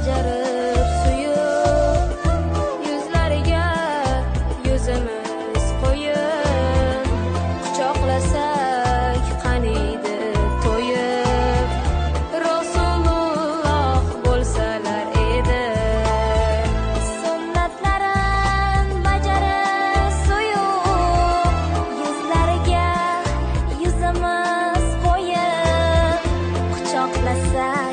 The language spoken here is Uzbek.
bajarib suyub, yuzlariga yuzimiz qo'yib, quchoqlasak qaniydi to'yib, Rasululloh bo'lsalar edi. Sunnatlarin bajarib suyub, yuzlariga yuzimiz qo'yib, quchoqlasak